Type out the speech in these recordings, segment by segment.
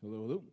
Hello, hello.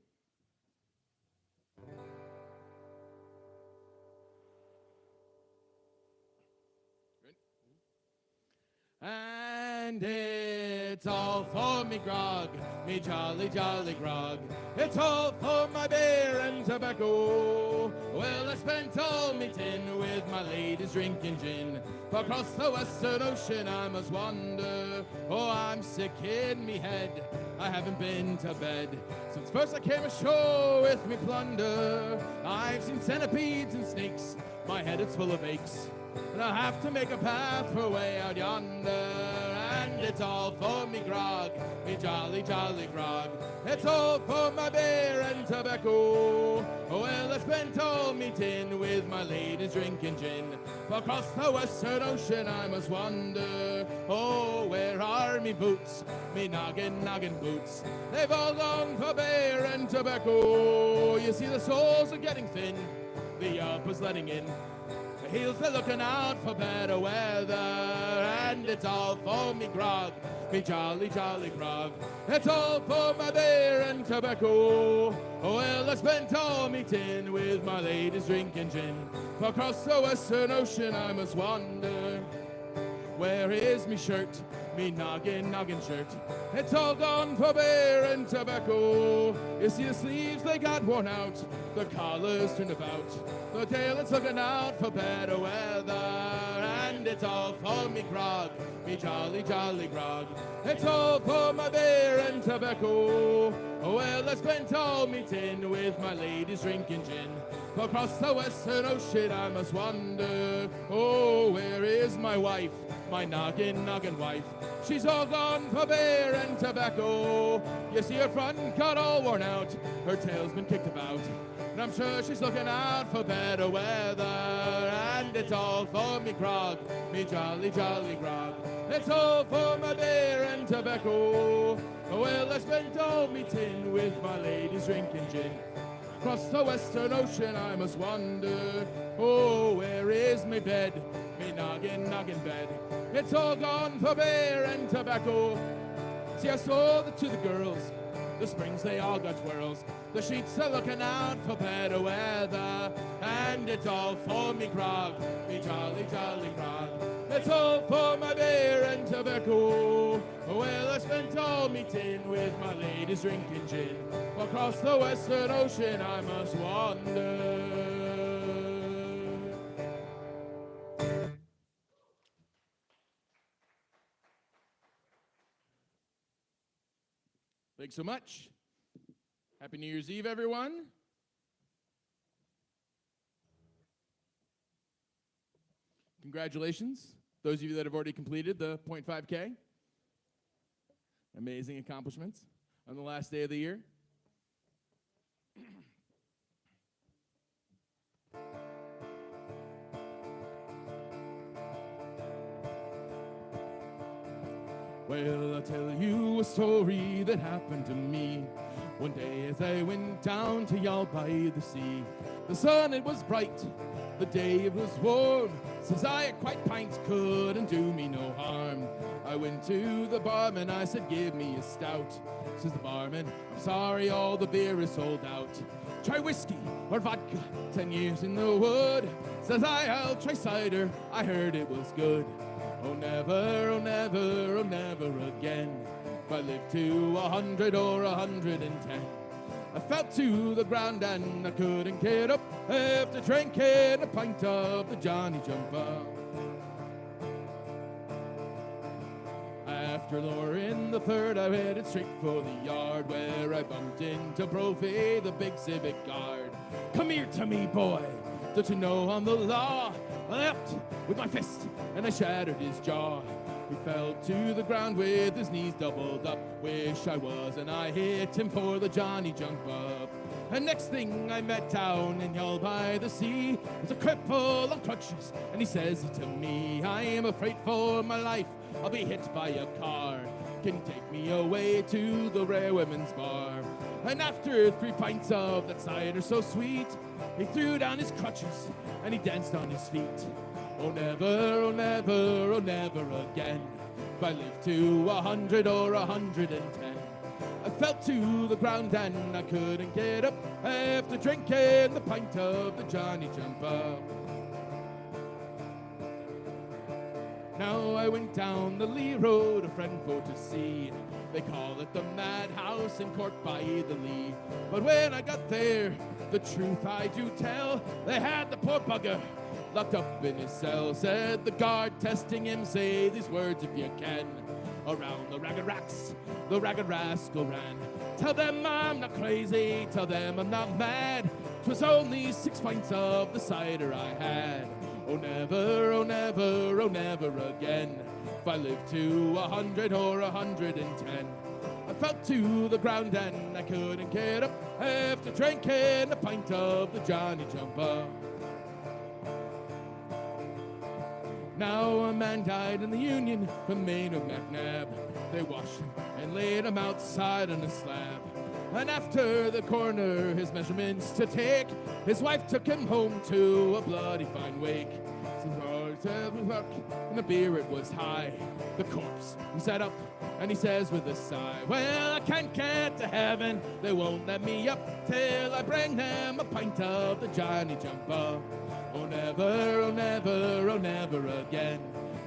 And it's all for me grog, me jolly, jolly grog. It's all for my beer and tobacco. Well, I spent all me tin with my ladies drinking gin. Across the western ocean I must wander. Oh, I'm sick in me head, I haven't been to bed since first I came ashore with me plunder. I've seen centipedes and snakes, my head is full of aches, and I'll have to make a path for way out yonder. And it's all for me grog, me jolly, jolly grog. It's all for my beer and tobacco. Well, I spent all me tin with my ladies drinking gin. Across the western ocean I must wander. Oh, where are me boots, me noggin, noggin boots? They've all gone for beer and tobacco. You see the soles are getting thin, the uppers letting in. The heels are looking out for better weather. And it's all for me grog, me jolly, jolly grog. It's all for my beer and tobacco. Well, I spent all me tin with my ladies drinking gin. Across the western ocean I must wander. Where is me shirt, me noggin, noggin shirt? It's all gone for beer and tobacco. You see the sleeves, they got worn out, the collars turned about, the tail it's looking out for better weather. And it's all for me grog, me jolly, jolly grog. It's all for my beer and tobacco. Well, I spent all me tin with my ladies drinking gin. Across the western ocean I must wander. Oh, where is my wife, my noggin, noggin wife? She's all gone for beer and tobacco. You see her front cut all worn out, her tail's been kicked about, and I'm sure she's looking out for better weather. And it's all for me grog, me jolly, jolly grog. It's all for my beer and tobacco. Well, I spent all me tin with my ladies drinking gin. Across the western ocean I must wander. Oh, where is my bed, me noggin, noggin bed? It's all gone for beer and tobacco. See, I sold it to the girls, the springs they all got twirls, the sheets are looking out for better weather. And it's all for me grog, me jolly, jolly grog. It's all for my beer and tobacco. Well, I spent all me tin with my ladies drinking gin. Across the western ocean I must wander. Thanks so much. Happy New Year's Eve, everyone. Congratulations, those of you that have already completed the 0.5K. Amazing accomplishments on the last day of the year. Well, I'll tell you a story that happened to me. One day as I went down to Y'all by the sea, the sun it was bright, the day it was warm, since I had quite pints couldn't do me no harm. I went to the barman, I said, give me a stout. Says the barman, I'm sorry, all the beer is sold out. Try whiskey or vodka, 10 years in the wood. Says I'll try cider, I heard it was good. Oh never, oh never, oh never again. If I live to 100 or 110. I fell to the ground and I couldn't get up after drinking a pint of the Johnny Jumper. After lowering the third, I headed straight for the yard, where I bumped into Brophy, the big civic guard. Come here to me, boy, don't you know I'm the law? I leapt with my fist and I shattered his jaw. He fell to the ground with his knees doubled up. Wish I was, and I hit him for the Johnny Jump Up. And next thing I met down in Y'all by the sea was a cripple on crutches, and he says to me, I am afraid for my life, I'll be hit by a car. Can you take me away to the Rare Women's Bar? And after 3 pints of that cider so sweet, he threw down his crutches and he danced on his feet. Oh never, oh never, oh never again. If I live to 100 or 110. I fell to the ground and I couldn't get up after drinking the pint of the Johnny Jumper. Now I went down the Lee Road, a friend for to see. They call it the madhouse in Cork by the Lee. But when I got there, the truth I do tell, they had the poor bugger locked up in his cell. Said the guard testing him, say these words if you can. Around the ragged racks, the ragged rascal ran. Tell them I'm not crazy, tell them I'm not mad. 'Twas only 6 pints of the cider I had. Oh never, oh never, oh never again. If I live to 100 or 110. I fell to the ground and I couldn't get up after drinking a pint of the Johnny Jumper. Now a man died in the Union from Maine of McNabb. They washed him and laid him outside on a slab. And after the coroner his measurements to take, his wife took him home to a bloody fine wake. And the beer it was high. The corpse he sat up and he says with a sigh, well, I can't get to heaven, they won't let me up till I bring them a pint of the Johnny Jumper. Oh never, oh never, oh never again.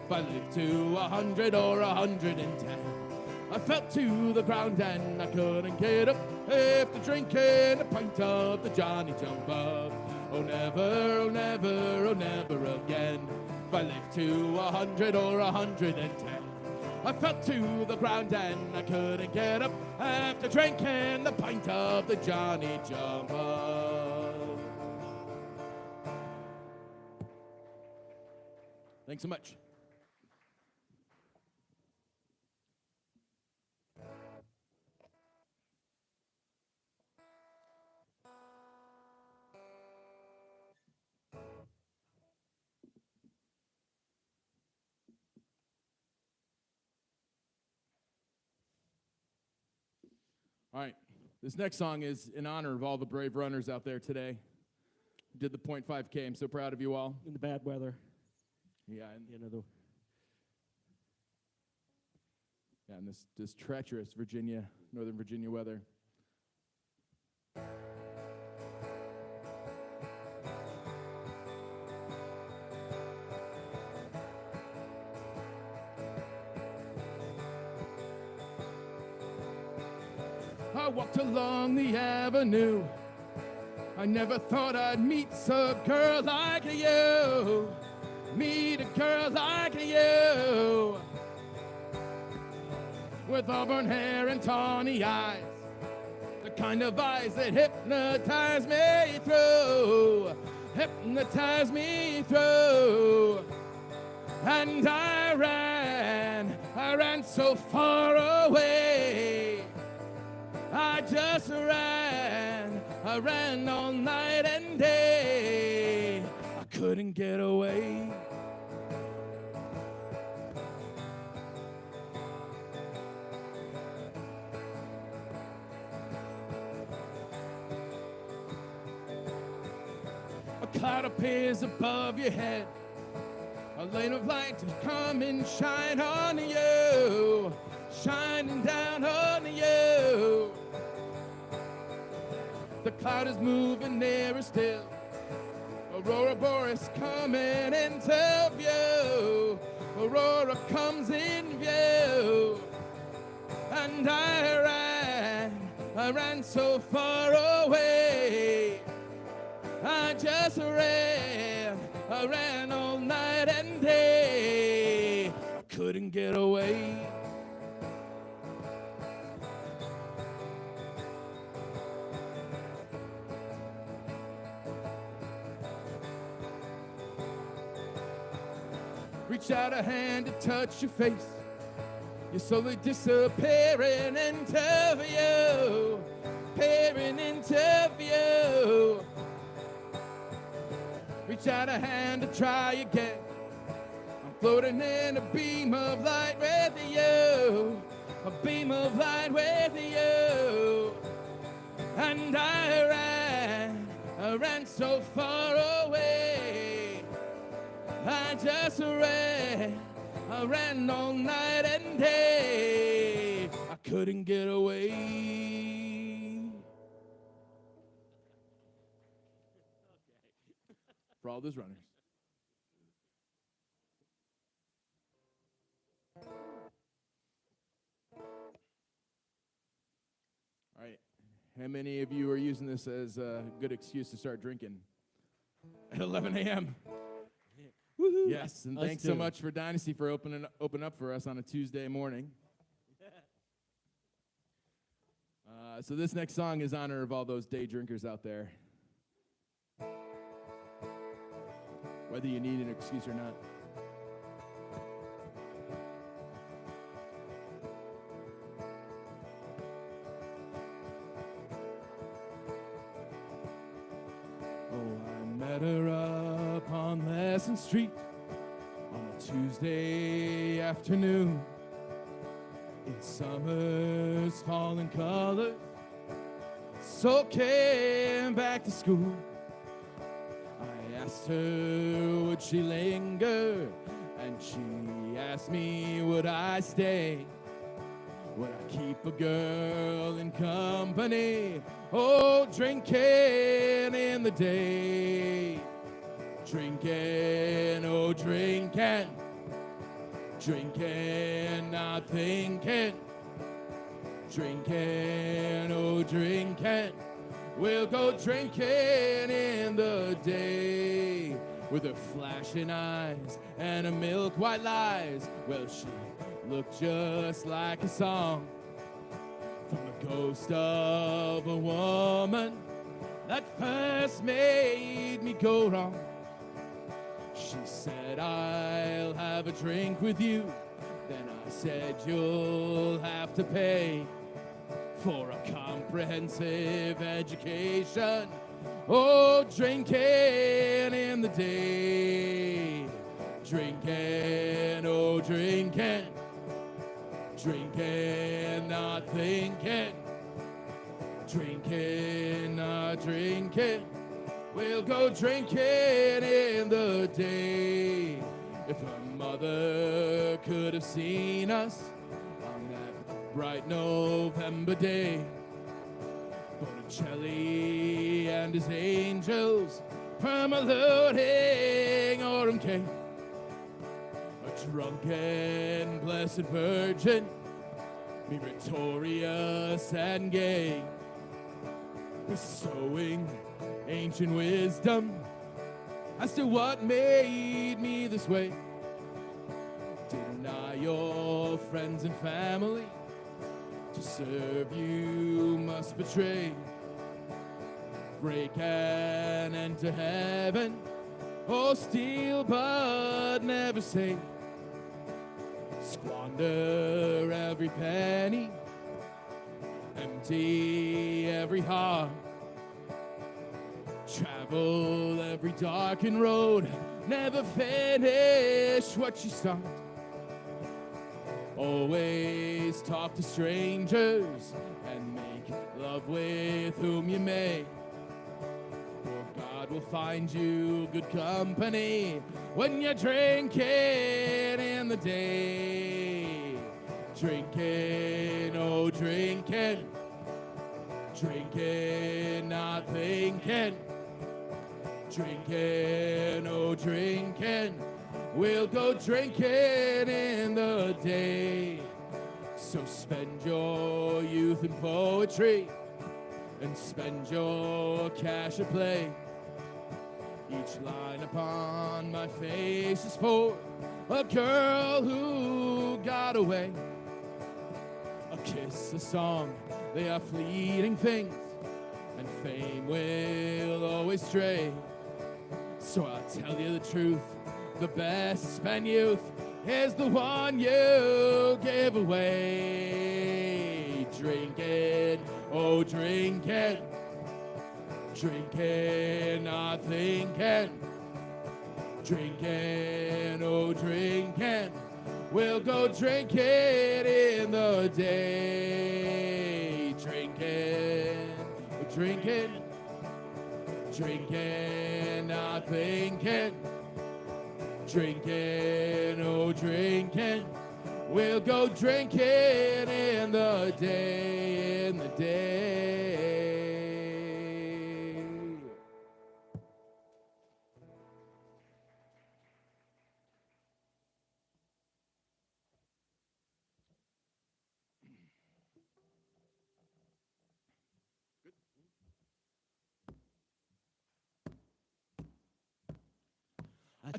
If I live to 100 or 110. I fell to the ground and I couldn't get up after drinking a pint of the Johnny Jumper. Oh never, oh never, oh never again. If I live to 100 or 110. I fell to the ground and I couldn't get up after drinking the pint of the Johnny Jumper. Thanks so much. All right, this next song is in honor of all the brave runners out there today who did the 0.5K. I'm so proud of you all. In the bad weather. Yeah, and this treacherous Northern Virginia weather. I walked along the avenue. I never thought I'd meet a girl like you. Meet a girl like you. With auburn hair and tawny eyes. The kind of eyes that hypnotize me through. Hypnotize me through. And I ran so far away. I just ran, I ran all night and day. I couldn't get away. A cloud appears above your head. A lane of light to come and shine on you. Shining down on you. The cloud is moving nearer still. Aurora Boreas coming into view. Aurora comes in view. And I ran so far away. I just ran, I ran all night and day. I couldn't get away. Reach out a hand to touch your face. You're slowly disappearing into view. Peering into view. Reach out a hand to try again. I'm floating in a beam of light with you. A beam of light with you. And I ran so far away. I just ran, I ran all night and day. I couldn't get away. For all those runners. All right. How many of you are using this as a good excuse to start drinking at 11 a.m.? Woohoo. Yes, and Us thanks too. so much for Dynasty for open up for us on a Tuesday morning. So this next song is in honor of all those day drinkers out there. Whether you need an excuse or not. Oh, I met her up on Lesson Street on a Tuesday afternoon in summer's falling colors, so came back to school. I asked her would she linger, and she asked me would I stay. Would I keep a girl in company? Oh, drinking in the day. Drinking, oh, drinking. Drinking, not thinking. Drinking, oh, drinking. We'll go drinking in the day. With her flashing eyes and her milk white lies. Well, she looked just like a song from the ghost of a woman that first made me go wrong. She said, I'll have a drink with you. Then I said, you'll have to pay for a comprehensive education. Oh, drinking in the day. Drinking, oh, drinking. Drinking, not thinking. Drinking, not drinking. We'll go drinking in the day. If her mother could have seen us on that bright November day, Botticelli and his angels, perma-loading autumn cake. A drunken blessed virgin, meritorious and gay, bestowing ancient wisdom as to what made me this way. Deny your friends and family, to serve you must betray. Break and enter heaven, oh, steal but never save. Squander every penny, empty every heart. Travel every darkened road, never finish what you start. Always talk to strangers and make love with whom you may. For God will find you good company when you're drinking in the day. Drinking, oh, drinking. Drinking, not thinking. Drinking, oh, drinking. We'll go drinking in the day. So spend your youth in poetry and spend your cash at play. Each line upon my face is for a girl who got away. A kiss, a song, they are fleeting things, and fame will always stray. So I'll tell you the truth, the best spent youth is the one you give away. Drinking, oh, drinking. Drinking, not thinking. Drinking, oh, drinking. We'll go drinking in the day. Drinking, drinking. Drinking, not thinking. Drinking, oh, drinking. We'll go drinking in the day.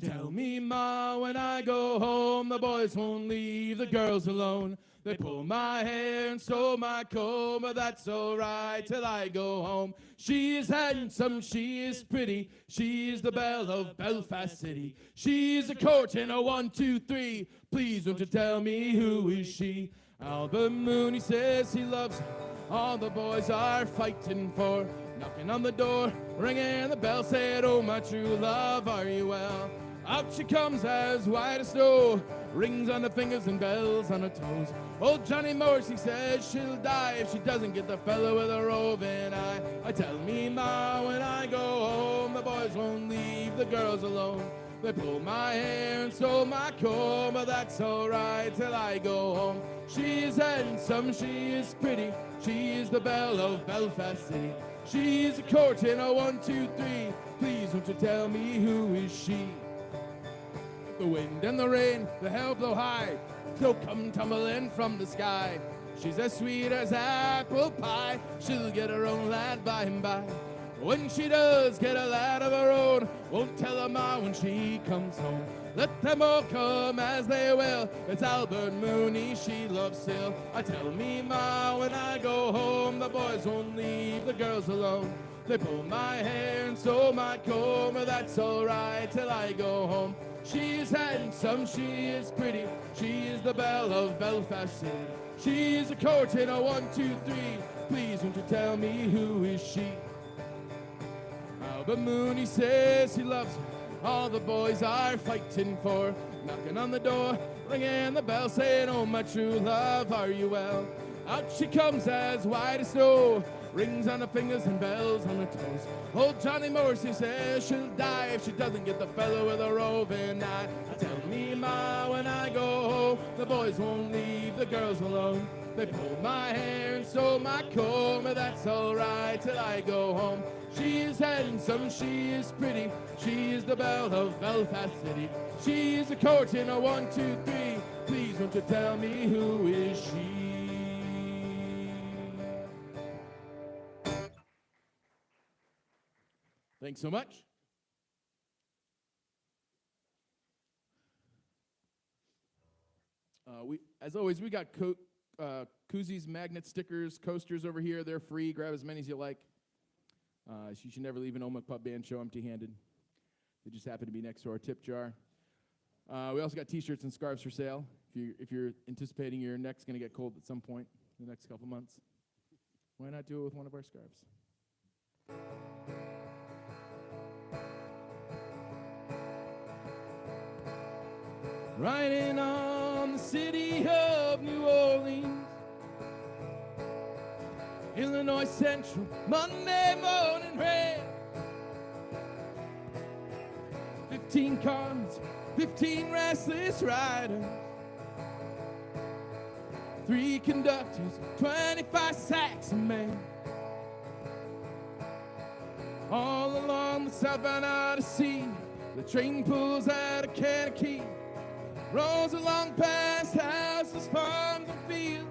Tell me, Ma, when I go home, the boys won't leave the girls alone. They pull my hair and sew my comb, but that's all right till I go home. She is handsome, she is pretty, she's the belle of Belfast City. She's a court in a 1, 2, 3. Please won't you tell me who is she? Albert Mooney says he loves her. All the boys are fighting for. Knocking on the door, ringing the bell, said, oh, my true love, are you well? Out she comes as white as snow, rings on her fingers and bells on her toes. Old Johnny Morrissey says she'll die if she doesn't get the fellow with a roving eye. I tell me, Ma, when I go home, the boys won't leave the girls alone. They pull my hair and sew my comb, but that's all right till I go home. She is handsome, she is pretty, she is the belle of Belfast City. She's a court in a 1, 2, 3. Please won't you tell me who is she? The wind and the rain, the hell blow high, she'll come tumbling from the sky. She's as sweet as apple pie, she'll get her own lad by and by. When she does get a lad of her own, won't tell her Ma when she comes home. Let them all come as they will, it's Albert Mooney she loves still. I tell me, Ma, when I go home, the boys won't leave the girls alone. They pull my hair and sew my comb, but that's all right till I go home. She is handsome, she is pretty, she is the belle of Belfast City. She is a court in a 1, 2, 3. Please won't you tell me who is she? Albert Mooney says he loves her. All the boys are fighting for. Knocking on the door, ringing the bell, saying, oh, my true love, are you well? Out she comes as white as snow, rings on her fingers and bells on her toes. Old Johnny Morrissey says she'll die if she doesn't get the fellow with a roving eye. Tell me, Ma, when I go home, the boys won't leave the girls alone. They pull my hair and sew my comb, but that's all right till I go home. She is handsome, she is pretty, she is the belle of Belfast City. She is a court in a 1, 2, 3. Please won't you tell me who is she? Thanks so much. As always, we got koozies, magnet stickers, coasters over here. They're free. Grab as many as you like. You should never leave an Omak Pub Band show empty-handed. They just happen to be next to our tip jar. We also got T-shirts and scarves for sale. If you're anticipating your neck's going to get cold at some point in the next couple months, why not do it with one of our scarves? Riding on the city of New Orleans, Illinois Central, Monday morning rain. 15 cars, 15 restless riders, 3 conductors, 25 sacks of men. All along the southbound Odyssey, the train pulls out of Kankakee, rolls along past houses, farms, and fields,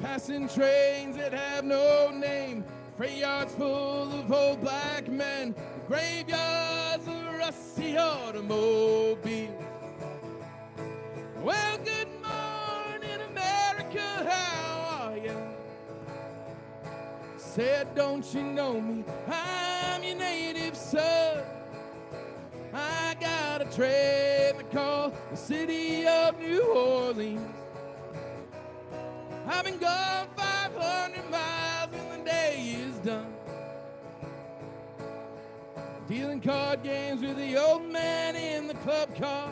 passing trains that have no name, freight yards full of old black men, graveyards of rusty automobiles. Well, good morning, America, how are you? Said, don't you know me? I'm your native son. I got a train to call the city of New Orleans. I've been gone 500 miles and the day is done. Dealing card games with the old man in the club car.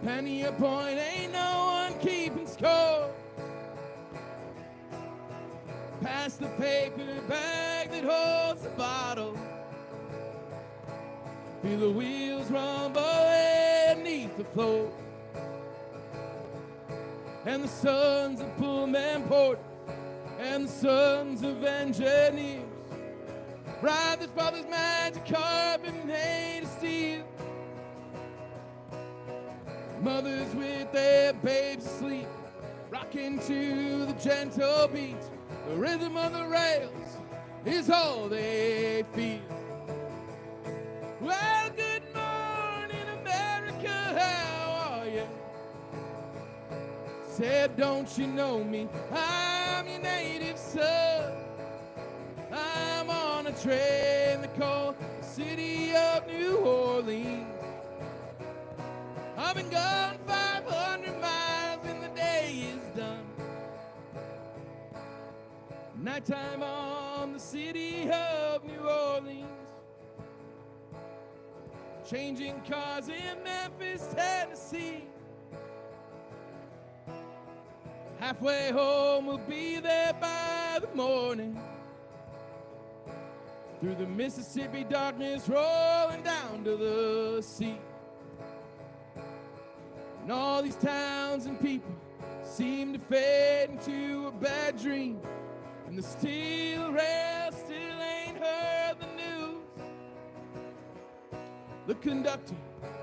Penny a point, ain't no one keeping score. Pass the paper bag that holds the bottle. Feel the wheels rumbling afloat. And the sons of Pullman Porters and the sons of engineers ride their father's magic carpet made of steel. Mothers with their babes asleep, rocking to the gentle beat. The rhythm of the rails is all they feel. Well, good morning, America, how are you? Said, don't you know me? I'm your native son. I'm on a train that called the city of New Orleans. I've been gone 500 miles and the day is done. Nighttime on the city of New Orleans. Changing cars in Memphis, Tennessee. Halfway home, we'll be there by the morning. Through the Mississippi darkness, rolling down to the sea. And all these towns and people seem to fade into a bad dream. And the steel rail still ain't heard the news. The conductor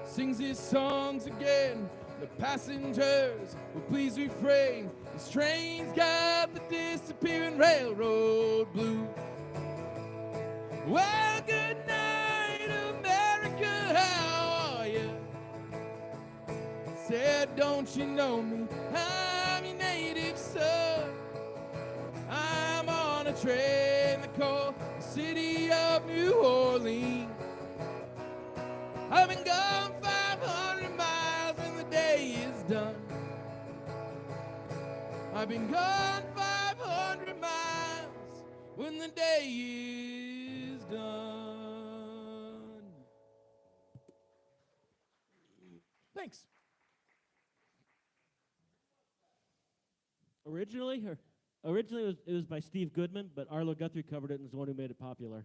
sings his songs again. The passengers will please refrain. This train's got the disappearing railroad blues. Well, good night, America, how are you? Said, don't you know me? I'm your native son. I'm on a train that called the city of New Orleans. I've been gone 500 miles and the day is done. I've been gone 500 miles when the day is done. Thanks. Originally it was by Steve Goodman, but Arlo Guthrie covered it and is the one who made it popular.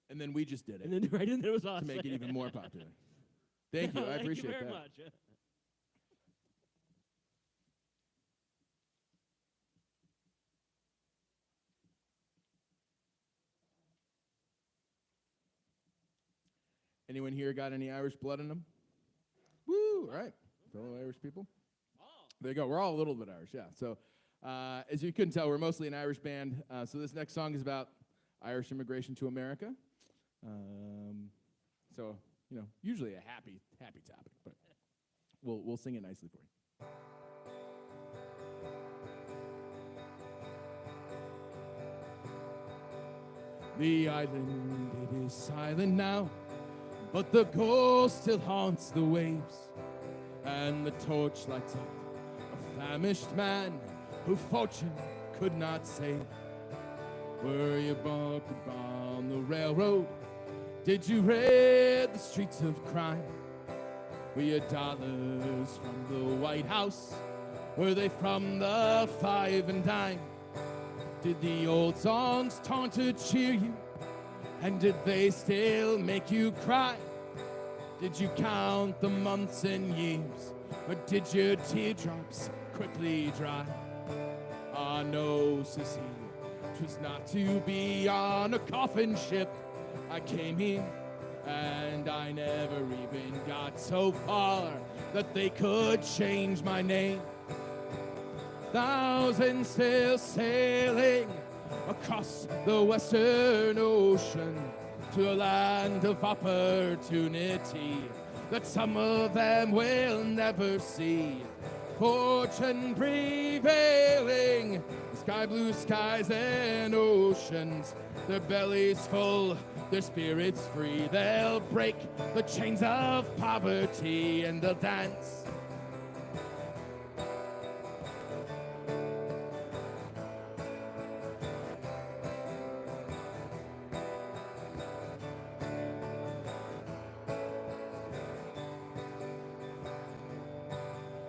And then we just did it. And then right in there was us. To make it even more popular. Thank you. I appreciate that. Thank you very much. Anyone here got any Irish blood in them? Woo! All right. Fellow Irish people. Oh. There you go. We're all a little bit Irish, yeah. So as you couldn't tell, we're mostly an Irish band. So this next song is about Irish immigration to America. So, you know, usually a happy topic, but we'll sing it nicely for you. The island, it is silent now, but the ghost still haunts the waves, and the torch lights up a famished man who fortune could not save. Were you bumped on the railroad? Did you raid the streets of crime? Were your dollars from the White House? Were they from the five and dime? Did the old songs taunt to cheer you? And did they still make you cry? Did you count the months and years? Or did your teardrops quickly dry? Ah, no, says he, 'twas not to be on a coffin ship. I came here, and I never even got so far that they could change my name. Thousands still sailing across the Western Ocean to a land of opportunity that some of them will never see. Fortune prevailing, sky blue skies and oceans, their bellies full, their spirits free. They'll break the chains of poverty and they'll dance.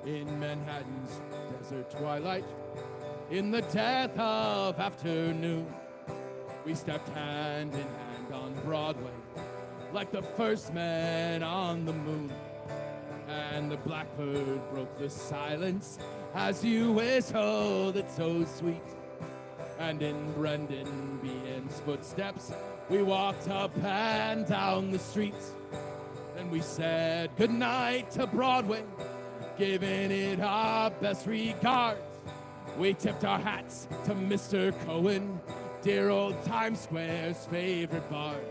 In Manhattan's desert twilight, in the death of afternoon, we stepped hand in hand on Broadway, like the first man on the moon. And the blackbird broke the silence as you whistled it so sweet. And in Brendan Behan's footsteps, we walked up and down the streets. Then we said goodnight to Broadway, giving it our best regards. We tipped our hats to Mr. Cohen, dear old Times Square's favorite bard.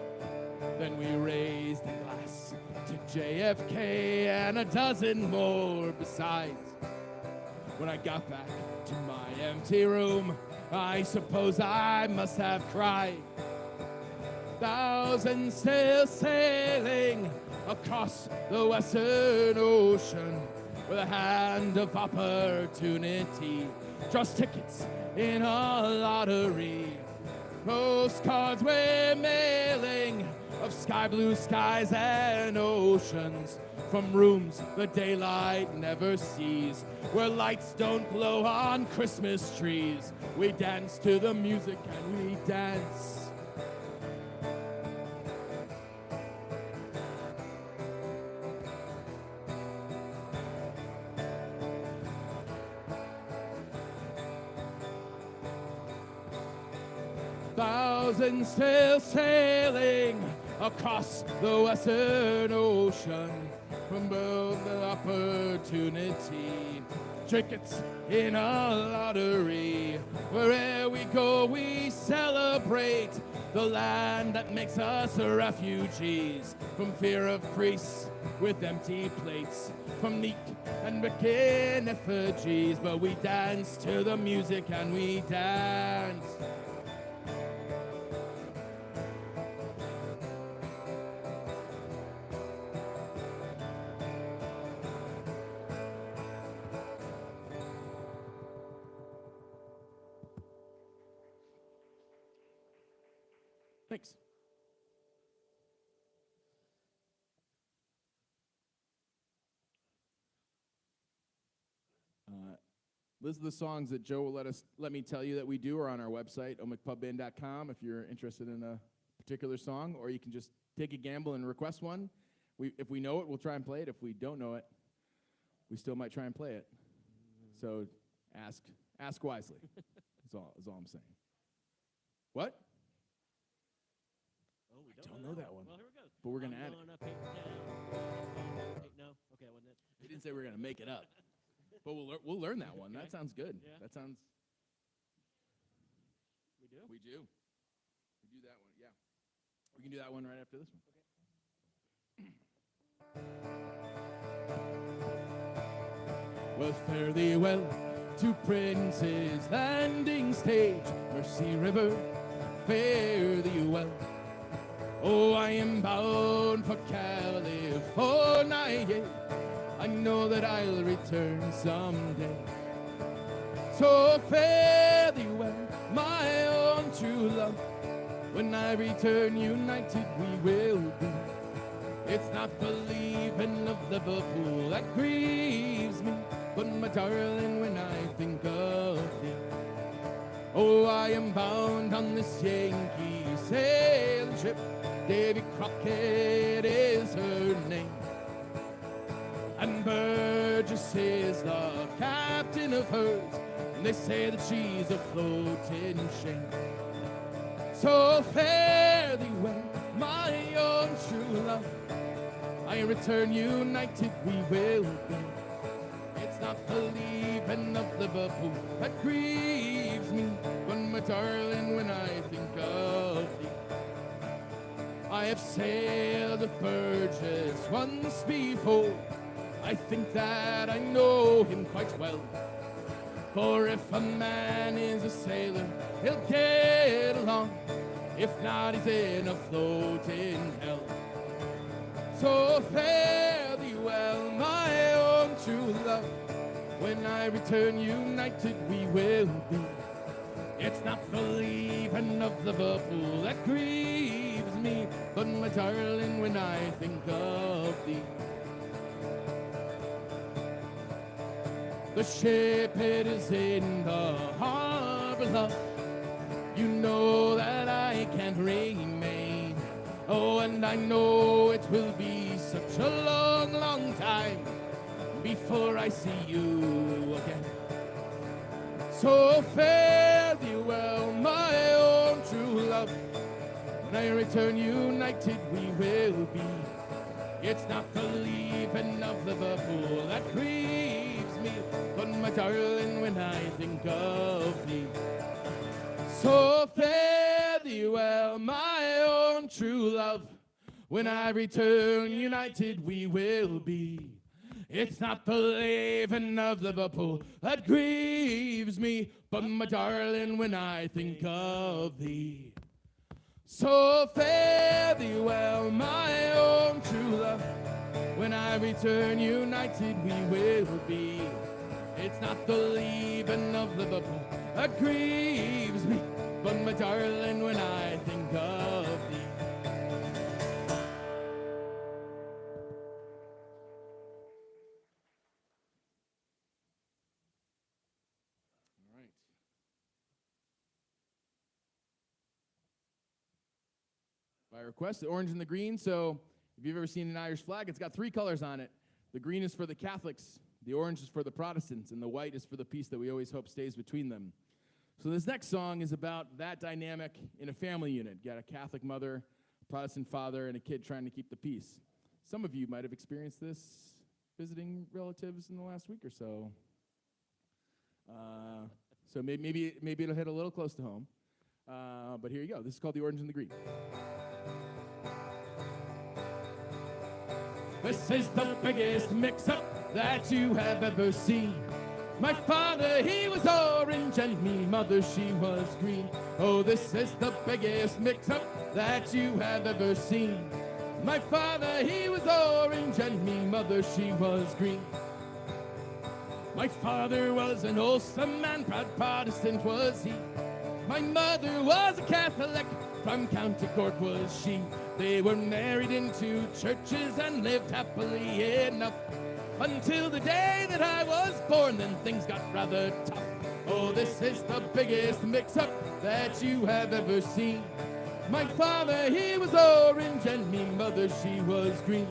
Then we raised a glass to JFK and a dozen more besides. When I got back to my empty room, I suppose I must have cried. Thousands still sailing across the Western Ocean with a hand of opportunity, draws tickets in a lottery. Postcards we're mailing of sky blue skies and oceans, from rooms the daylight never sees, where lights don't glow on Christmas trees. We dance to the music and we dance. Thousands still sailing across the Western Ocean, from both the opportunity, tickets in a lottery. Wherever we go, we celebrate the land that makes us refugees from fear of priests with empty plates, from neat and wicked effigies. But we dance to the music and we dance. Thanks. These are the songs that Joe will let me tell you that we do are on our website, omicpubband.com, if you're interested in a particular song, or you can just take a gamble and request one. If we know it, we'll try and play it. If we don't know it, we still might try and play it. So ask wisely. That's all I'm saying. What? Oh, we don't know that one. Well, here we go. But we're going to add it. No? Okay, that wasn't it. He didn't say we were going to make it up. But we'll learn that one. Okay. That sounds good. Yeah. That sounds... We do? We do. We do that one, yeah. We can do that one right after this one. Well, fare thee well to Prince's Landing Stage, Mercy River, fare thee well. Oh, I am bound for California. I know that I'll return someday. So fare thee well, my own true love. When I return united we will be. It's not the leaving of Liverpool that grieves me, but my darling, when I think of thee. Oh, I am bound on this Yankee sailing ship. Davy Crockett is her name, and Burgess is the captain of hers, and they say that she's a floating shame. So fare thee well, my own true love. I return united we will be. It's not the leaving of Liverpool that grieves me, but my darling, when I think of thee. I have sailed with Burgess once before. I think that I know him quite well. For if a man is a sailor, he'll get along. If not, he's in a floating hell. So fare thee well, my own true love. When I return united we will be. It's not the leaving of Liverpool that grieves me, but my darling, when I think of thee. The ship, it is in the harbor, love. You know that I can't remain Oh, and I know it will be such a long, long time before I see you again. So fare thee well, my own true love. When I return united we will be. It's not the leaving of Liverpool that grieves me, but my darling, when I think of thee. So fare thee well, my own true love. When I return united we will be. It's not the leaving of Liverpool that grieves me, but my darling, when I think of thee. So fare thee well, my own true love. When I return united we will be. It's not the leaving of Liverpool that grieves me, but my darling, when I think of thee. All right. By request, the orange and the green. So if you've ever seen an Irish flag, it's got 3 colors on it. The green is for the Catholics, the orange is for the Protestants, and the white is for the peace that we always hope stays between them. So this next song is about that dynamic in a family unit. You got a Catholic mother, a Protestant father, and a kid trying to keep the peace. Some of you might have experienced this visiting relatives in the last week or so. So maybe it'll hit a little close to home. But here you go. This is called The Orange and the Green. This is the biggest mix-up that you have ever seen. My father, he was orange, and me mother, she was green. Oh, this is the biggest mix-up that you have ever seen. My father, he was orange, and me mother, she was green. My father was an awesome man, proud Protestant was he. My mother was a Catholic, from County Cork was she. They were married into churches and lived happily enough until the day that I was born, then things got rather tough. Oh, this is the biggest mix-up that you have ever seen. My father, he was orange, and me mother, she was green.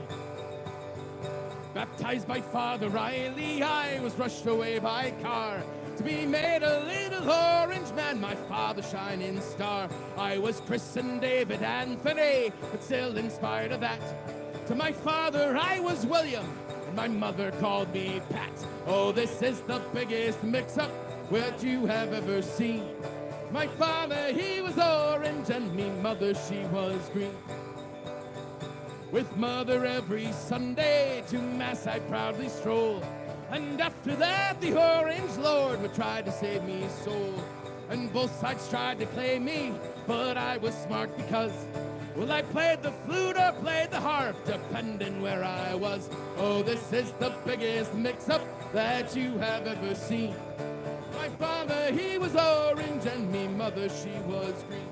Baptized by Father Riley, I was rushed away by car to be made a little orange man, my father's shining star. I was christened David Anthony, but still in spite of that, to my father I was William, and my mother called me Pat. Oh, this is the biggest mix-up that you have ever seen. My father, he was orange, and me mother, she was green. With mother every Sunday to mass I proudly stroll, and after that the orange lord would try to save me soul. And both sides tried to claim me, but I was smart because, well, I played the flute or played the harp, depending where I was. Oh, this is the biggest mix-up that you have ever seen. My father, he was orange, and me mother, she was green.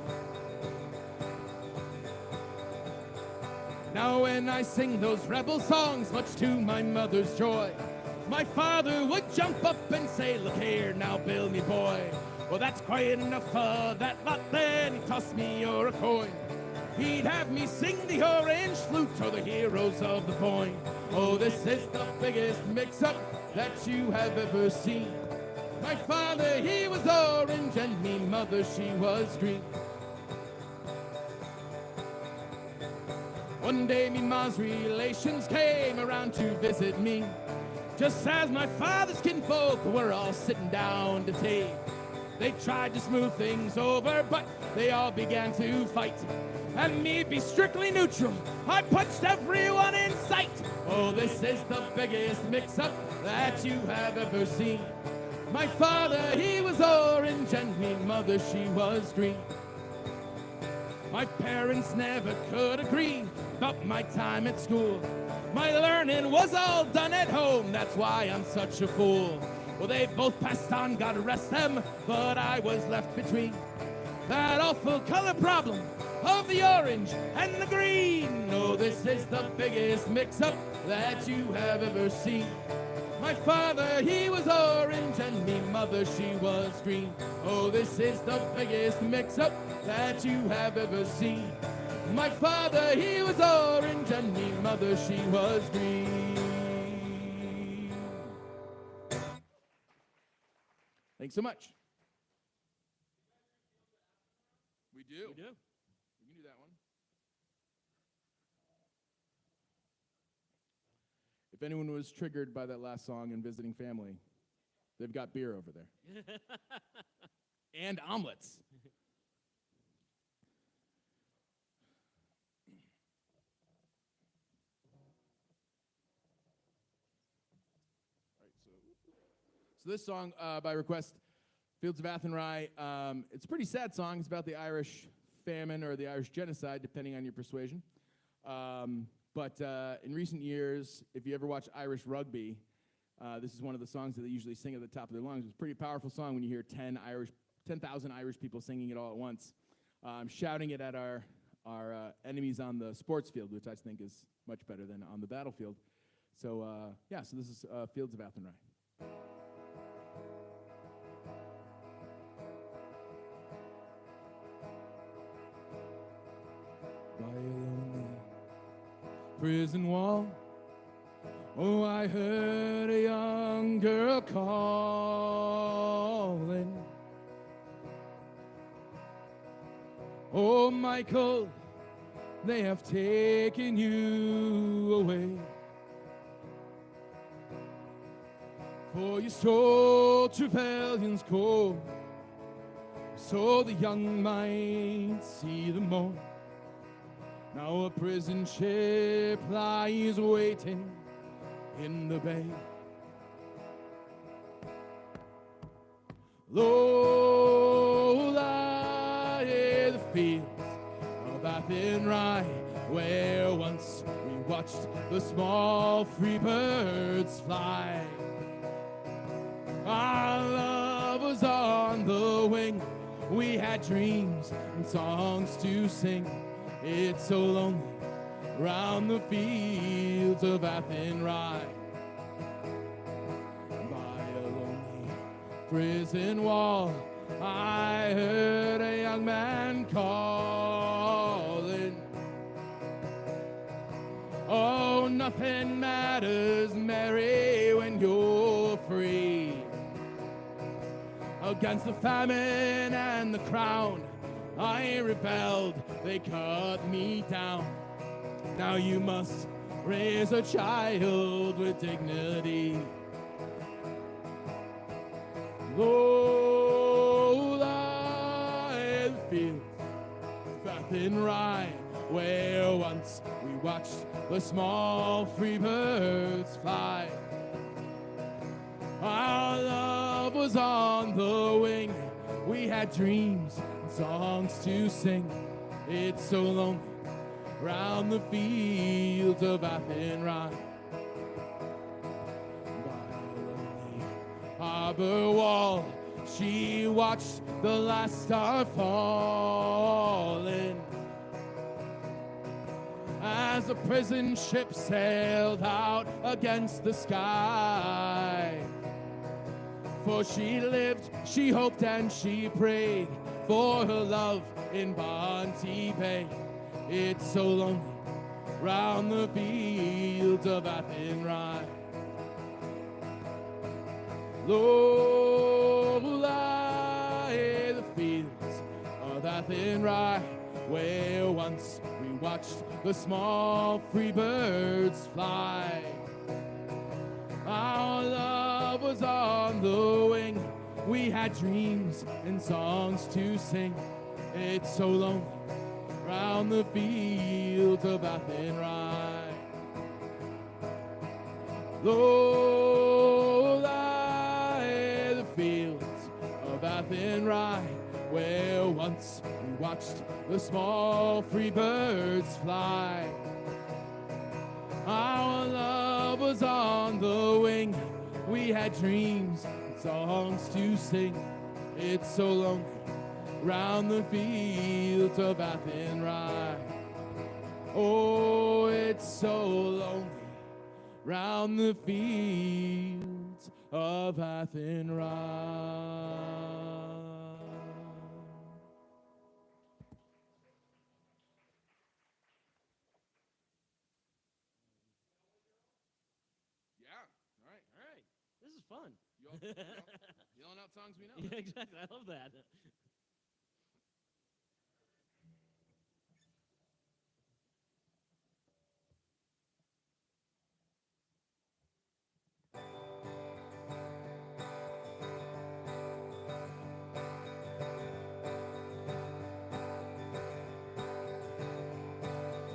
Now when I sing those rebel songs, much to my mother's joy, my father would jump up and say, "Look here now, Bill, me boy. Well, that's quite enough of that lot." Then he'd toss me or a coin. He'd have me sing the orange flute or the heroes of the Boyne. Oh, this is the biggest mix-up that you have ever seen. My father, he was orange, and me mother, she was green. One day me ma's relations came around to visit me, just as my father's kinfolk were all sitting down to tea. They tried to smooth things over, but they all began to fight. And me be strictly neutral, I punched everyone in sight. Oh, this is the biggest mix-up that you have ever seen. My father, he was orange, and me mother, she was green. My parents never could agree about my time at school. My learning was all done at home, that's why I'm such a fool. Well, they both passed on, God rest them, but I was left between that awful color problem of the orange and the green. Oh, this is the biggest mix-up that you have ever seen. My father, he was orange, and me mother, she was green. Oh, this is the biggest mix-up that you have ever seen. My father, he was orange, and me mother, she was green. Thanks so much. We do. We do. We can do that one. If anyone was triggered by that last song and visiting family, they've got beer over there. And omelets. So this song, by request, Fields of Athenry, it's a pretty sad song. It's about the Irish famine or the Irish genocide, depending on your persuasion. But in recent years, if you ever watch Irish rugby, this is one of the songs that they usually sing at the top of their lungs. It's a pretty powerful song when you hear 10,000 Irish people singing it all at once, shouting it at our enemies on the sports field, which I think is much better than on the battlefield. So so this is Fields of Athenry. By a lonely prison wall, oh, I heard a young girl calling. Oh, Michael, they have taken you away, for you stole Trevelyan's coal, so the young might see the more. Now a prison ship lies waiting in the bay. Low lie the fields of Athenry, where once we watched the small free birds fly. Our love was on the wing, we had dreams and songs to sing. It's so lonely round the fields of Athenry. By a lonely prison wall, I heard a young man calling. Oh, nothing matters, Mary, when you're free. Against the famine and the crown, I rebelled, they cut me down. Now you must raise a child with dignity. Low lie the fields of Athenry, where once we watched the small free birds fly. Our love was on the wing, we had dreams and songs to sing. It's so lonely round the fields of Athenry. By a lonely harbor wall, she watched the last star falling, as the prison ship sailed out against the sky. For she lived, she hoped, and she prayed for her love in Bounty Bay. It's so lonely round the fields of Athenry. Low lie the fields of Athenry, where once we watched the small free birds fly. Our love was on the wing, we had dreams and songs to sing. It's so lonely round the fields of Athenry. Low lie the fields of Athenry, where once we watched the small free birds fly. Our love was on the wing, we had dreams and songs to sing. It's so lonely round the fields of Athenry. Oh, it's so lonely round the fields of Athenry. Yelling out songs we know. Yeah, exactly. I love that.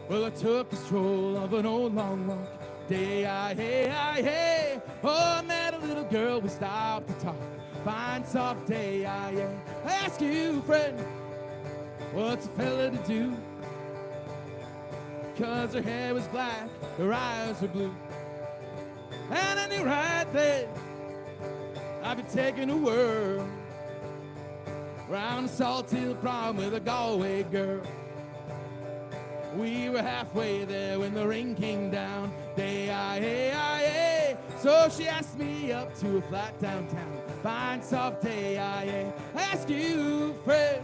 Well, I took a stroll of an old long walk. Day, hey. Oh, I met a little girl, we stopped to talk. Fine, soft day, I ask you, friend, what's a fella to do? 'Cause her hair was black, her eyes were blue. And I knew right then I'd be taking the world round the Salt Hill Prom with a Galway girl. We were halfway there when the rain came down. Day, hey. So she asked me up to a flat downtown. Fine, soft day, I ask you, friend,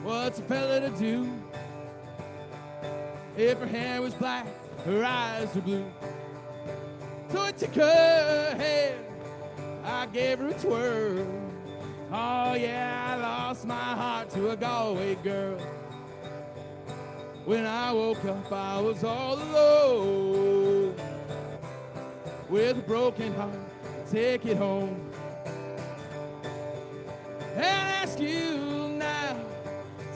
what's a fella to do? If her hair was black, her eyes were blue. So I took her hand, I gave her a twirl. Oh yeah, I lost my heart to a Galway girl. When I woke up, I was all alone. With a broken heart, take it home. And I ask you now,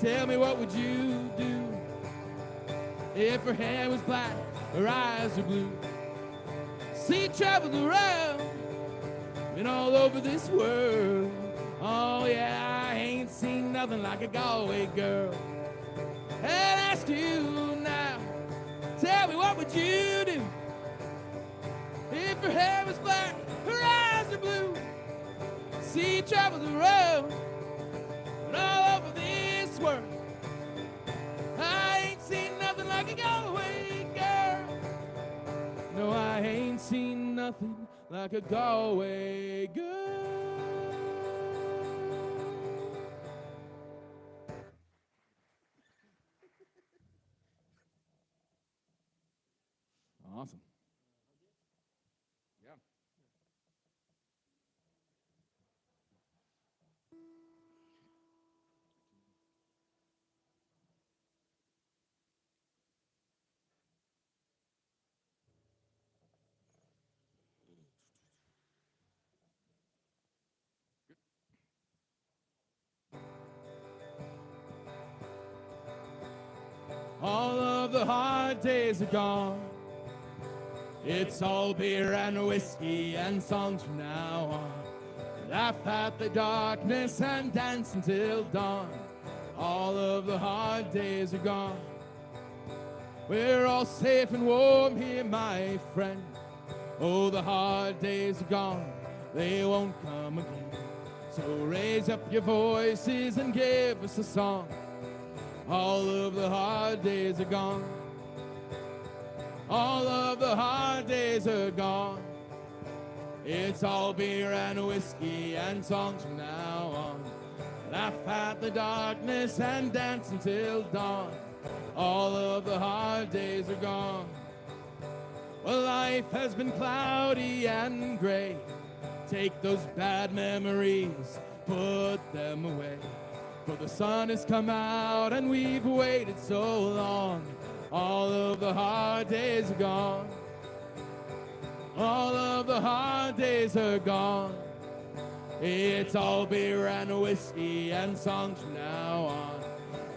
tell me what would you do? If her hair was black, her eyes were blue. She traveled around and all over this world. Oh yeah, I ain't seen nothing like a Galway girl. And ask you now, tell me what would you do? If her hair was black, her eyes are blue. She traveled around and all over this world. I ain't seen nothing like a Galway girl. No, I ain't seen nothing like a Galway girl. Awesome. Yeah. All of the hard days are gone. It's all beer and whiskey and songs from now on. Laugh at the darkness and dance until dawn. All of the hard days are gone. We're all safe and warm here, my friend. Oh, the hard days are gone. They won't come again. So raise up your voices and give us a song. All of the hard days are gone. All of the hard days are gone. It's all beer and whiskey and songs from now on. Laugh at the darkness and dance until dawn. All of the hard days are gone. Well, life has been cloudy and gray. Take those bad memories, put them away. For the sun has come out and we've waited so long. All of the hard days are gone. All of the hard days are gone. It's all beer and whiskey and songs from now on.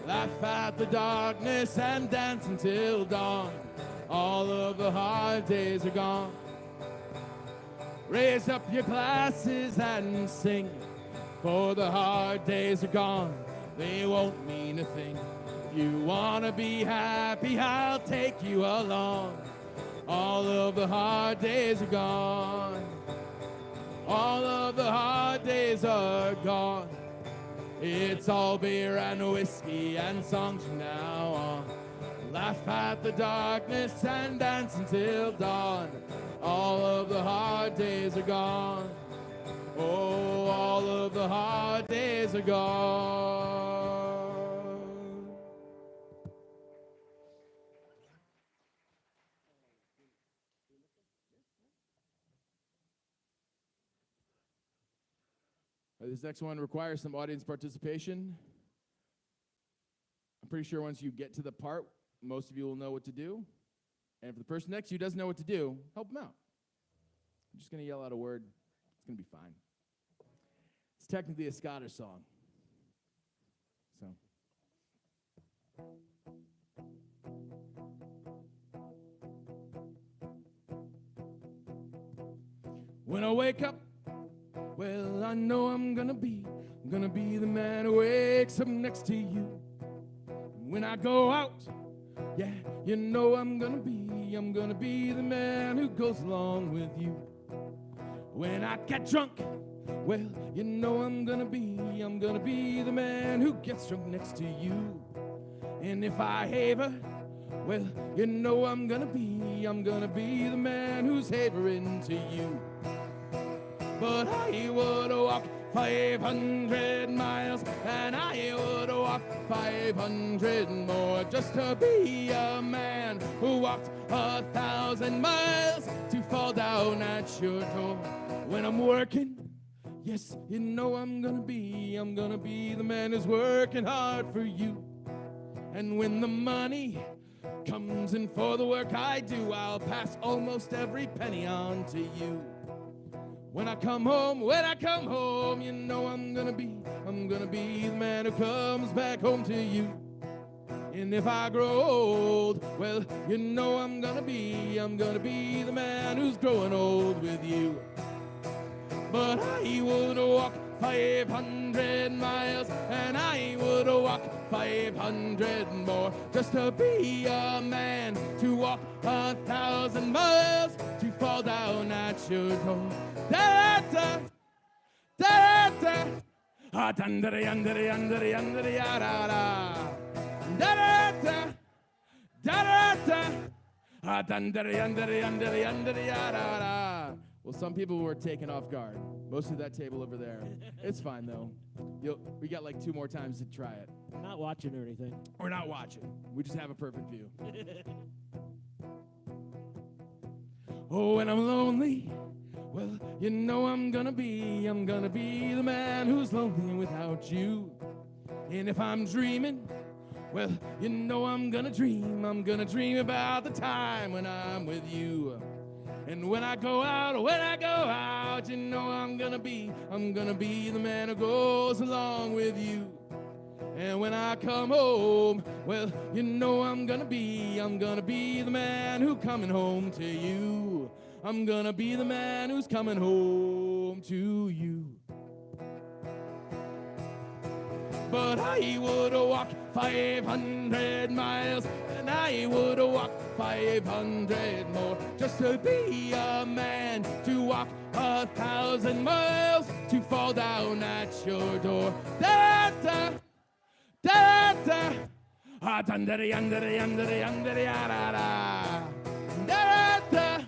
Laugh at the darkness and dance until dawn. All of the hard days are gone. Raise up your glasses and sing. For the hard days are gone. They won't mean a thing. If you want to be happy, I'll take you along. All of the hard days are gone. All of the hard days are gone. It's all beer and whiskey and songs from now on. Laugh at the darkness and dance until dawn. All of the hard days are gone. Oh, all of the hard days are gone. This next one requires some audience participation. I'm pretty sure once you get to the part, most of you will know what to do. And if the person next to you doesn't know what to do, help them out. I'm just going to yell out a word. It's going to be fine. It's technically a Scottish song. So. When I wake up, well, I know I'm gonna be the man who wakes up next to you. When I go out, yeah, you know I'm gonna be the man who goes along with you. When I get drunk, well, you know I'm gonna be the man who gets drunk next to you. And if I haver, well, you know I'm gonna be the man who's havering to you. But I would walk 500 miles, and I would walk 500 more just to be a man who walked 1,000 miles to fall down at your door. When I'm working, yes, you know I'm gonna be the man who's working hard for you. And when the money comes in for the work I do, I'll pass almost every penny on to you. When I come home, you know I'm gonna be the man who comes back home to you. And if I grow old, well, you know I'm gonna be the man who's growing old with you. But I would walk 500 miles, and I would walk 500 more just to be a man, to walk 1,000 miles, to fall down at your door. Da-da-da, da-da-da, ah-dun-da-da-yun-da-da-yun-da-da-yun-da-da-ya-da-da. Da-da-da, da-da-da, ah-dun-da-da-yun-da-da-yun-da-da-yun-da-da-ya-da-da. Well, some people were taken off guard. Mostly that table over there. It's fine, though. We got like 2 more times to try it. We're not watching or anything. We're not watching. We just have a perfect view. Oh, when I'm lonely, well, you know I'm gonna be the man who's lonely without you. And if I'm dreaming, well, you know I'm gonna dream about the time when I'm with you. And when I go out, you know I'm gonna be the man who goes along with you. And when I come home, well, you know I'm gonna be the man who's coming home to you. I'm gonna be the man who's coming home to you. But I would walk 500 miles, and I would walk 500 more just to be a man, to walk 1,000 miles, to fall down at your door. Da-da, da-da, ah-dun-da-da-yun-da-da-yun-da-da-yun-da-da-ya-da-da. Da-da,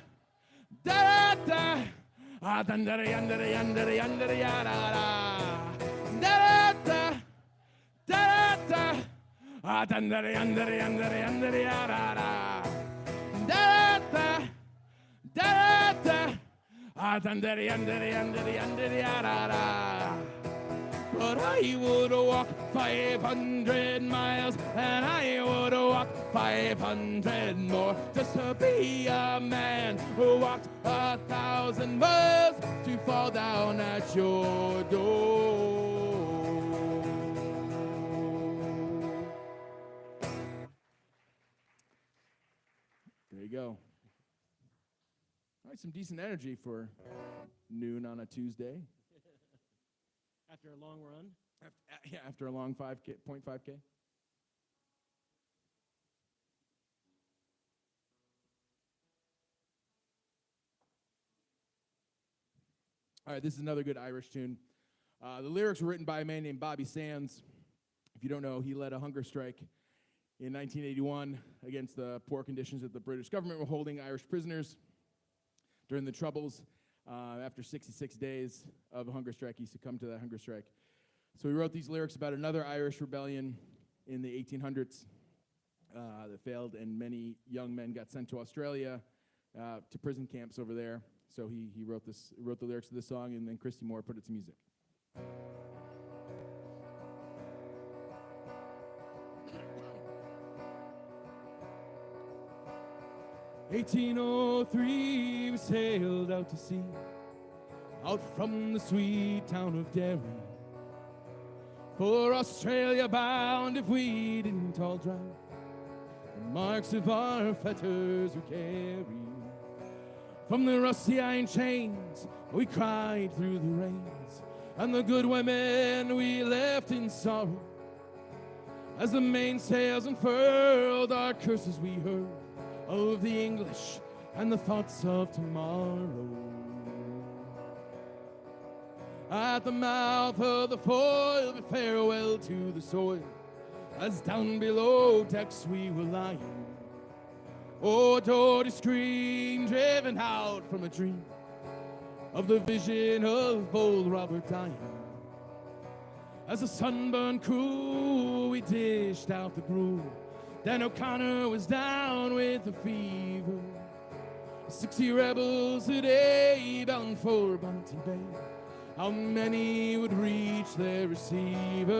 da-da, ah-dun-da-da-yun-da-da-yun-da-da-yun-da-da-ya-da-da. Da-da, da-da, ah-dun-da-da-yun-da-da-yun-da-da-yun-da-da-ya-da-da. Da-da, da-da, ah-dun-da-da-yun-da-da-yun-da-da-yun-da-da-ya-da-da. But I would walk 500 miles, and I would walk 500 more just to be a man who walked 1,000 miles to fall down at your door. There you go. All right, some decent energy for noon on a Tuesday. After a long run? After a long 0.5K. All right, this is another good Irish tune. The lyrics were written by a man named Bobby Sands. If you don't know, he led a hunger strike in 1981 against the poor conditions that the British government were holding Irish prisoners during the Troubles. After 66 days of a hunger strike, he succumbed to that hunger strike. So he wrote these lyrics about another Irish rebellion in the 1800s that failed, and many young men got sent to Australia to prison camps over there. So he wrote the lyrics to this song, and then Christy Moore put it to music. 1803 we sailed out to sea, out from the sweet town of Derry, for Australia bound if we didn't all drown. The marks of our fetters we carry. From the rusty iron chains we cried through the rains, and the good women we left in sorrow. As the mainsails unfurled, our curses we heard of the English and the thoughts of tomorrow. At the mouth of the foil, bid farewell to the soil, as down below decks we were lying. Oh, Dory screamed, driven out from a dream of the vision of bold Robert dying. As the sunburned crew, we dished out the gruel. Dan O'Connor was down with the fever. 60 rebels a day bound for Bunty Bay. How many would reach their receiver?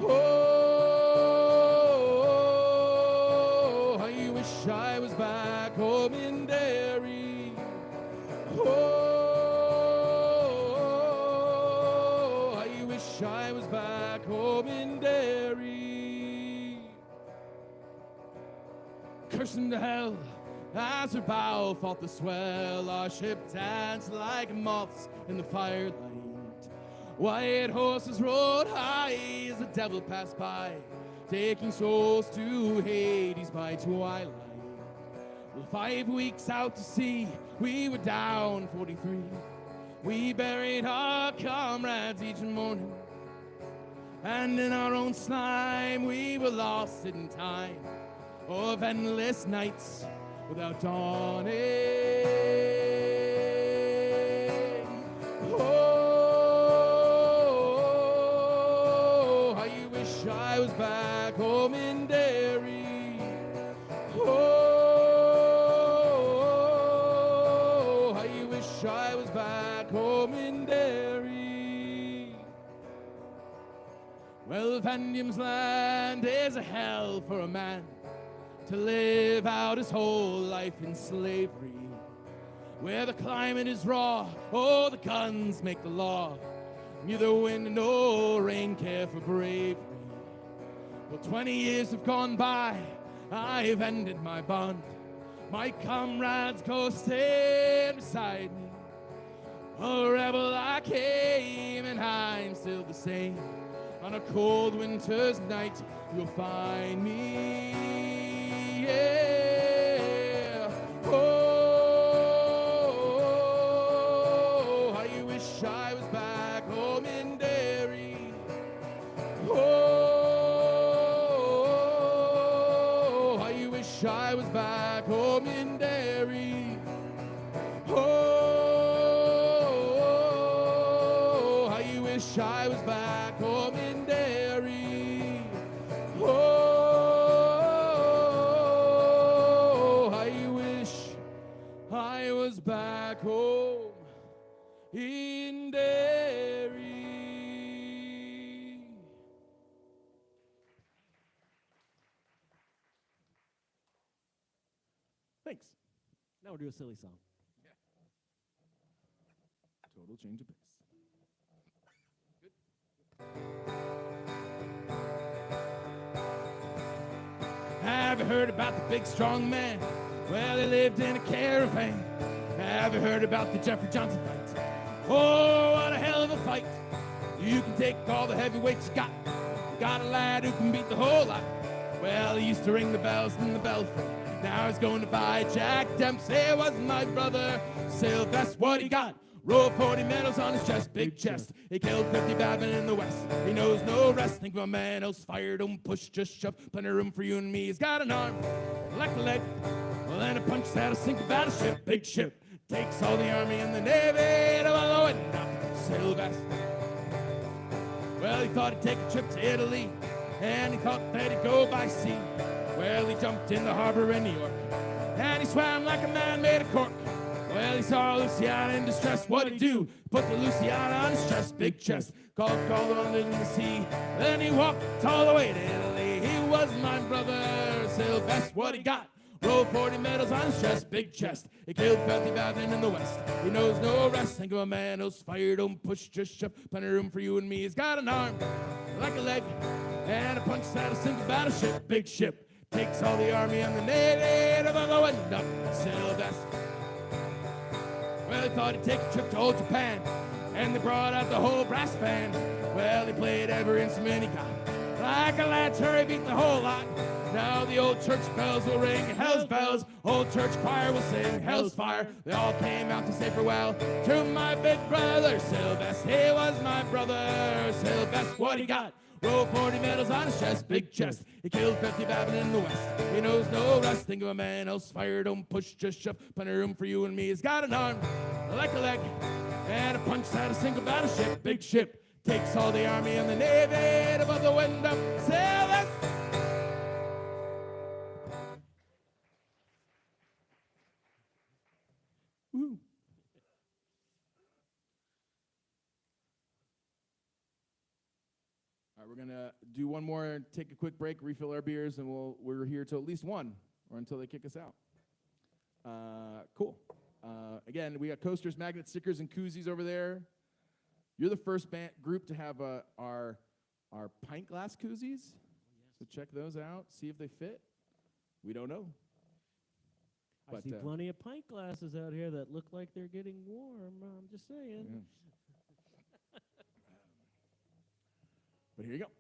Oh, I wish I was back home in Derry. Oh, I wish I was back home in Derry. Cursing to hell as her bow fought the swell, our ship danced like moths in the firelight. White horses rode high as the devil passed by, taking souls to Hades by twilight. Well, 5 weeks out to sea, we were down 43. We buried our comrades each morning, and in our own slime we were lost in time of endless nights without dawning. Oh, I wish I was back home in Derry. Oh, I wish I was back home in Derry. Well, Van Diemen's Land is a hell for a man to live out his whole life in slavery, where the climate is raw, oh, the guns make the law, neither wind nor rain care for bravery. Well, 20 years have gone by, I've ended my bond, my comrades go stand beside me. A rebel I came and I'm still the same. On a cold winter's night you'll find me. Yeah. Oh, I wish I was back home in Derry. Oh, I wish I was back home in Derry. Oh, I wish I was back home in Derry. I was back home in Derry. Thanks. Now we'll do a silly song. Total change of pace. Have you heard about the big strong man? Well, he lived in a caravan. Have you heard about the Jeffrey Johnson fight? Oh, what a hell of a fight. You can take all the heavyweights you got. You got a lad who can beat the whole lot. Well, he used to ring the bells in the belfry. Now he's going to fight Jack Dempsey. It wasn't my brother Sylvester. What he got? Row of 40 medals on his chest, big chest. He killed 50 Babin in the West. He knows no rest. Think of a man else fire, don't push, just shove. Plenty of room for you and me. He's got an arm like a leg. Well, and a punch that'll sink a battleship, big ship. Takes all the army and the navy to wallow it up. Sylvester. Well, he thought he'd take a trip to Italy, and he thought that he'd go by sea. Well, he jumped in the harbor in New York, and he swam like a man made of cork. Well, he saw Luciana in distress. What'd he do? Put the Luciana on his chest, big chest. Called her under the sea. Then he walked all the way to Italy. He was was my brother Sylvester. What he got? Roll 40 medals on his chest, big chest. He killed 50,000 in the West. He knows no rest. Think of a man who's fired, don't push, just shove. Plenty of room for you and me. He's got an arm like a leg and a punch out a single battleship, big ship. Takes all the army and the navy to the wind up Sylvester. Well, he thought he'd take a trip to old Japan, and they brought out the whole brass band. Well, he played every instrument he got, like a lad Terry beat the whole lot. Now the old church bells will ring, hell's bells. Old church choir will sing, hell's fire. They all came out to say farewell to my big brother Sylvester. He was my brother Sylvester. What he got? Roll 40 medals on his chest, big chest. He killed 50 Babin in the West. He knows no rest. Think of a man else fire, don't push, just shove. Plenty of room for you and me. He's got an arm like a leg and a punch out a single battleship, big ship. Takes all the army and the navy above the wind up Sylvester. Woo. All right, we're gonna do one more, take a quick break, refill our beers, and we're here till at least 1 or until they kick us out. Cool. Again, we got coasters, magnets, stickers, and koozies over there. You're the first group to have our pint glass koozies. So check those out, see if they fit. We don't know. I see plenty of pint glasses out here that look like they're getting warm. I'm just saying. Yeah. But here you go.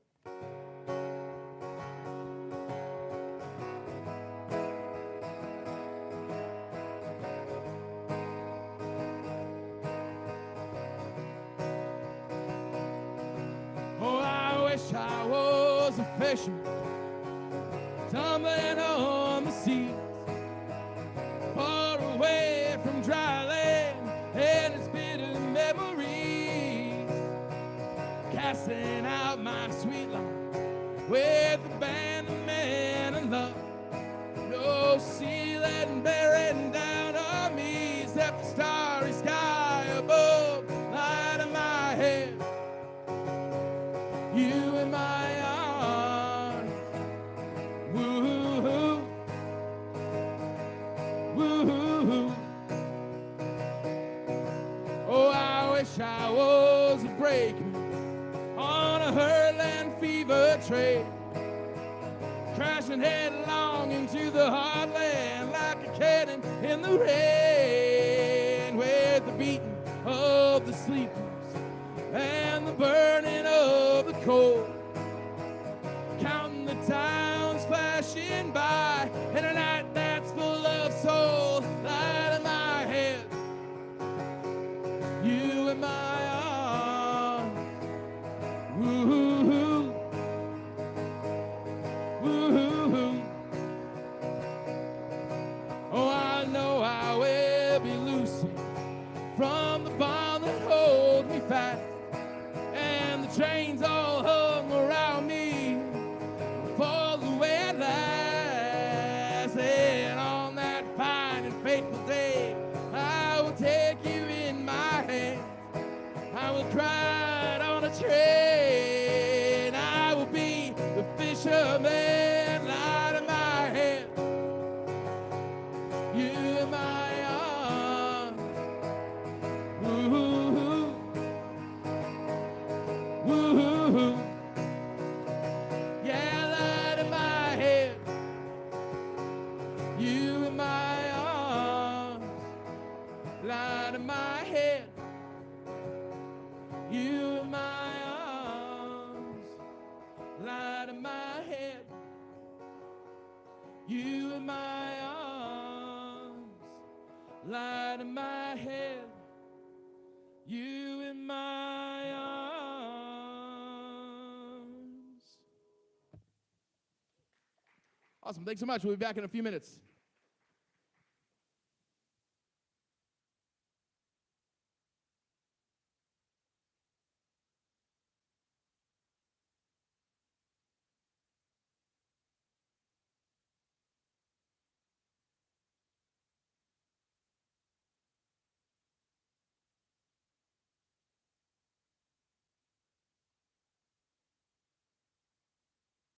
Oh, I wish I was a fisherman, tumbling on the seas, far away from dry land and its bitter memories, casting out my sweet love with a band of men and love. No sea letting bearing down on me, except the starry sky above, light in my head. You in my arms, woo-hoo, woo-hoo. Oh, I wish I was a brakeman on a hurling fever train, crashing headlong into the heartland like a cannon in the rain, with the beating of the sleepers and the burning of the coal, counting the towns flashing by in a night that's full of soul, light in my head. You in my arms, woo-hoo, woo-hoo. Oh, I know I will be loosing from the bond that holds me fast, and the chains all hung around me fall away at last. And on that fine and fateful day, I will take you in my hands. I will ride on a train. I will be the fisherman, light in my hand. You in my arms, woo-hoo, woo-hoo. Yeah, light in my head. You in my arms, light in my head. You in my arms, light in my head. You in my arms, light in my head. You in my arms. Awesome. Thanks so much. We'll be back in a few minutes.